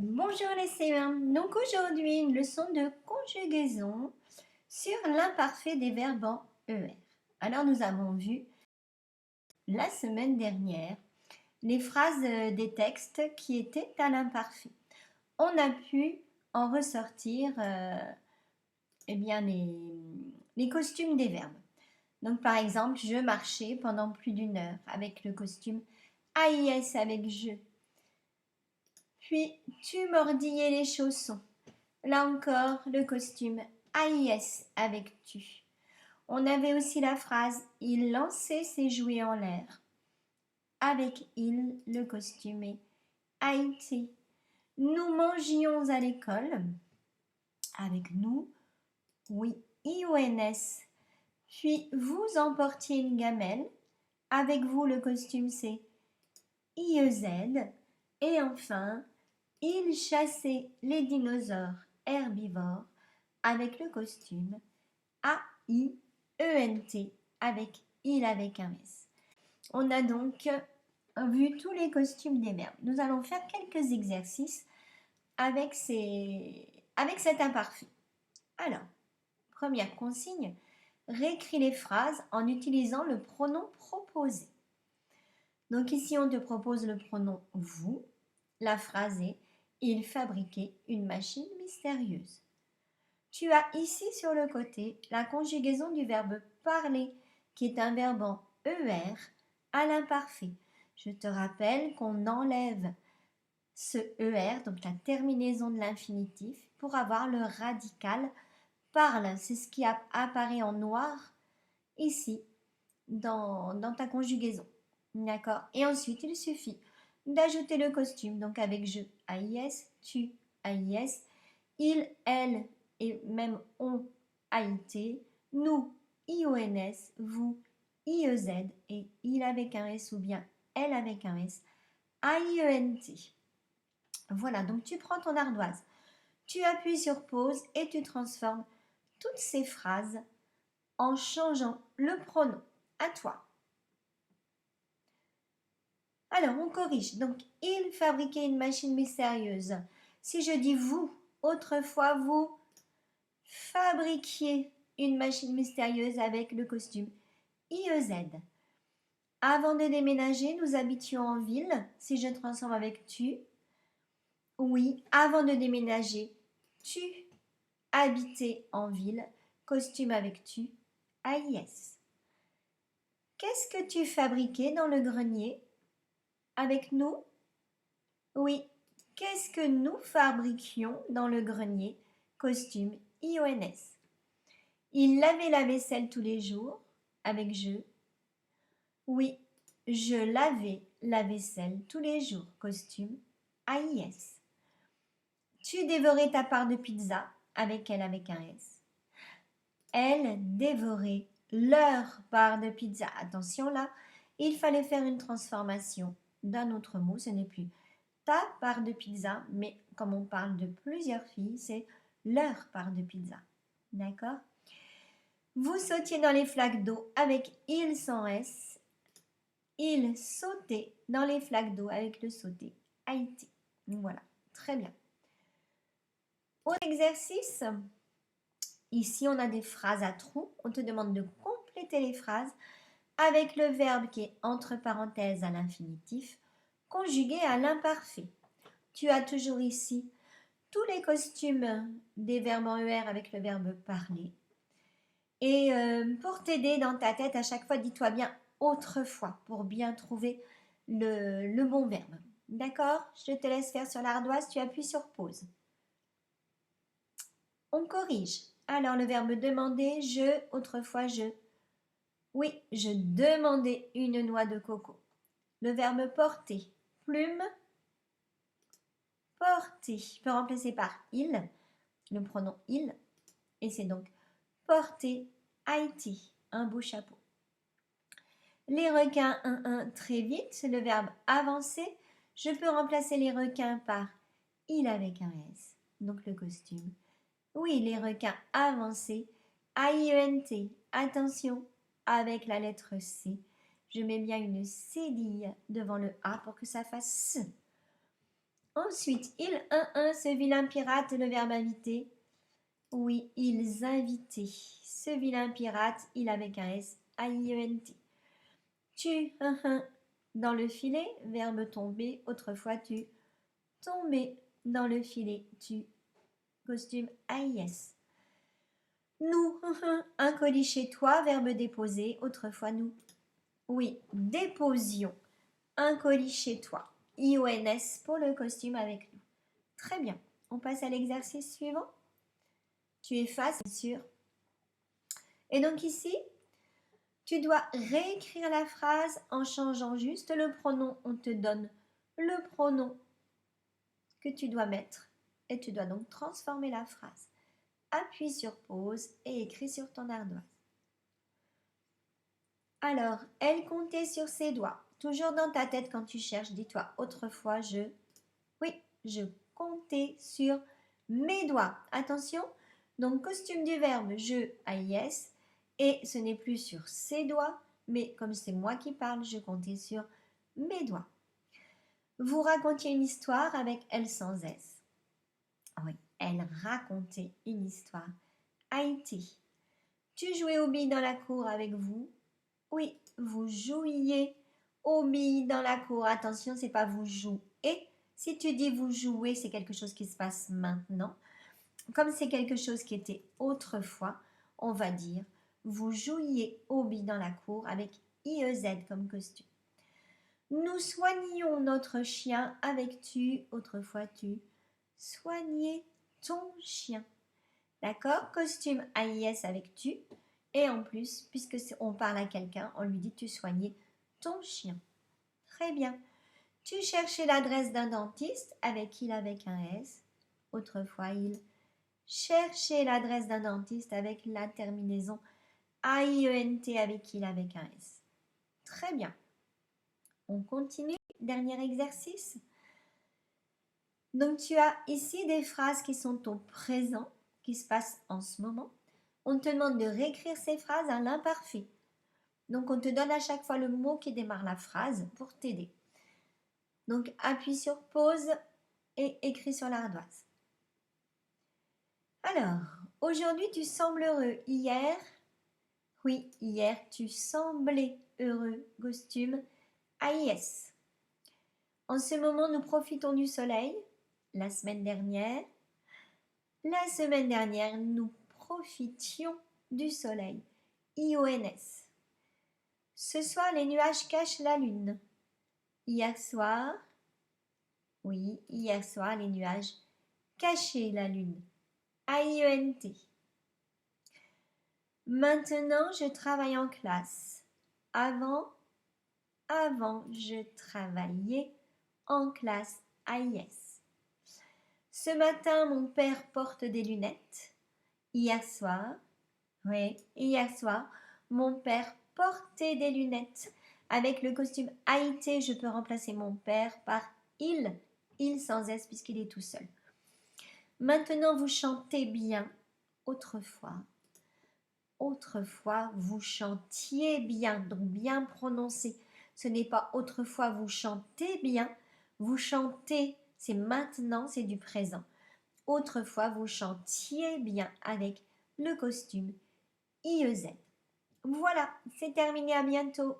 Bonjour les C1. Donc aujourd'hui une leçon de conjugaison sur l'imparfait des verbes en ER. Alors nous avons vu la semaine dernière les phrases des textes qui étaient à l'imparfait. On a pu en ressortir eh bien les costumes des verbes. Donc par exemple, je marchais pendant plus d'une heure avec le costume AIS avec je. Puis tu mordillais les chaussons. Là encore, le costume AIS avec tu. On avait aussi la phrase il lançait ses jouets en l'air. Avec il, le costume est AIT. Nous mangions à l'école. Avec nous, oui, IONS. Puis vous emportiez une gamelle. Avec vous, le costume c'est IEZ. Et enfin, il chassait les dinosaures herbivores avec le costume AIENT avec il avec un S. On a donc vu tous les costumes des verbes. Nous allons faire quelques exercices avec cet imparfait. Alors, première consigne, réécris les phrases en utilisant le pronom proposé. Donc ici, on te propose le pronom vous. La phrase est il fabriquait une machine mystérieuse. Tu as ici sur le côté la conjugaison du verbe parler, qui est un verbe en ER à l'imparfait. Je te rappelle qu'on enlève ce ER, donc la terminaison de l'infinitif, pour avoir le radical parle. C'est ce qui apparaît en noir ici dans ta conjugaison. D'accord? Et ensuite, il suffit d'ajouter le costume, donc avec je, AIS, tu, AIS, il, elle et même on, AIT, nous, IONS, vous, IEZ et il avec un S ou bien elle avec un S, AIENT. Voilà, donc tu prends ton ardoise, tu appuies sur pause et tu transformes toutes ces phrases en changeant le pronom. À toi. Alors, on corrige. Donc, il fabriquait une machine mystérieuse. Si je dis vous, autrefois, vous fabriquiez une machine mystérieuse avec le costume IEZ. Avant de déménager, nous habitions en ville. Si je transforme avec tu, oui, avant de déménager, tu habitais en ville. Costume avec tu, AIS. Qu'est-ce que tu fabriquais dans le grenier avec nous? Oui. Qu'est-ce que nous fabriquions dans le grenier? Costume IONS. Il lavait la vaisselle tous les jours avec je. Oui, je lavais la vaisselle tous les jours. Costume AIS. Tu dévorais ta part de pizza avec elle avec un S. Elle dévorait leur part de pizza. Attention là, il fallait faire une transformation d'un autre mot. Ce n'est plus ta part de pizza, mais comme on parle de plusieurs filles, c'est leur part de pizza. D'accord? Vous sautiez dans les flaques d'eau avec il sans S. Il sautait dans les flaques d'eau avec le sauter. Haïti. Voilà, très bien. Au exercice, ici on a des phrases à trous. On te demande de compléter les phrases avec le verbe qui est entre parenthèses à l'infinitif, conjugué à l'imparfait. Tu as toujours ici tous les costumes des verbes en ER avec le verbe parler. Et pour t'aider dans ta tête, à chaque fois, dis-toi bien autrefois pour bien trouver le bon verbe. D'accord? Je te laisse faire sur l'ardoise, tu appuies sur pause. On corrige. Alors, le verbe demander, je, autrefois je. Oui, je demandais une noix de coco. Le verbe porter, plume, porter. Je peux remplacer par il, le pronom il. Et c'est donc porter Haïti, un beau chapeau. Les requins, très vite, c'est le verbe avancer. Je peux remplacer les requins par il avec un S, donc le costume. Oui, les requins avancés, AIENT, attention, avec la lettre C. Je mets bien une cédille devant le A pour que ça fasse S. Ensuite, il, un, ce vilain pirate, le verbe inviter. Oui, ils invitaient. Ce vilain pirate, il avec un S, A-I-E-N-T. Tu, un, dans le filet, verbe tomber, autrefois tu. Tomber dans le filet, tu. Costume AIS. Nous, un colis chez toi, verbe déposer, autrefois nous. Oui, déposions un colis chez toi. IONS pour le costume avec nous. Très bien. On passe à l'exercice suivant. Tu effaces, bien sûr. Et donc ici, tu dois réécrire la phrase en changeant juste le pronom. On te donne le pronom que tu dois mettre. Et tu dois donc transformer la phrase. Appuie sur pause et écris sur ton ardoise. Alors, elle comptait sur ses doigts. Toujours dans ta tête quand tu cherches, dis-toi autrefois je. Oui, je comptais sur mes doigts. Attention, donc costume du verbe je, AIS, et ce n'est plus sur ses doigts, mais comme c'est moi qui parle, je comptais sur mes doigts. Vous racontiez une histoire avec elle sans S. Oui, elle racontait une histoire. Haïti. Tu jouais aux billes dans la cour avec vous. Oui, vous jouiez aux billes dans la cour. Attention, c'est pas vous jouez. Si tu dis vous jouez, c'est quelque chose qui se passe maintenant. Comme c'est quelque chose qui était autrefois, on va dire vous jouiez aux billes dans la cour avec IEZ comme costume. Nous soignions notre chien avec tu, autrefois tu. Soignez ton chien. D'accord? Costume AIS avec tu. Et en plus, puisque on parle à quelqu'un, on lui dit tu soignais ton chien. Très bien. Tu cherchais l'adresse d'un dentiste avec il avec un S. Autrefois, il cherchait l'adresse d'un dentiste avec la terminaison AIENT avec il avec un S. Très bien. On continue. Dernier exercice. Donc, tu as ici des phrases qui sont au présent, qui se passent en ce moment. On te demande de réécrire ces phrases à l'imparfait. Donc, on te donne à chaque fois le mot qui démarre la phrase pour t'aider. Donc, appuie sur pause et écris sur l'ardoise. Alors, aujourd'hui, tu sembles heureux. Hier, oui, hier, tu semblais heureux. Costume AIS. En ce moment, nous profitons du soleil. La semaine dernière, nous profitions du soleil. IONS. Ce soir, les nuages cachent la lune. Hier soir, oui, hier soir, les nuages cachaient la lune. AIENT. Maintenant, je travaille en classe. Avant, je travaillais en classe AIS. Ce matin, mon père porte des lunettes. Hier soir, oui, hier soir, mon père portait des lunettes. Avec le costume AIT, je peux remplacer mon père par il sans S puisqu'il est tout seul. Maintenant, vous chantez bien. Autrefois, vous chantiez bien, donc bien prononcé. Ce n'est pas autrefois, vous chantez bien. Vous chantez, c'est maintenant, c'est du présent. Autrefois, vous chantiez bien avec le costume IEZ. Voilà, c'est terminé, à bientôt.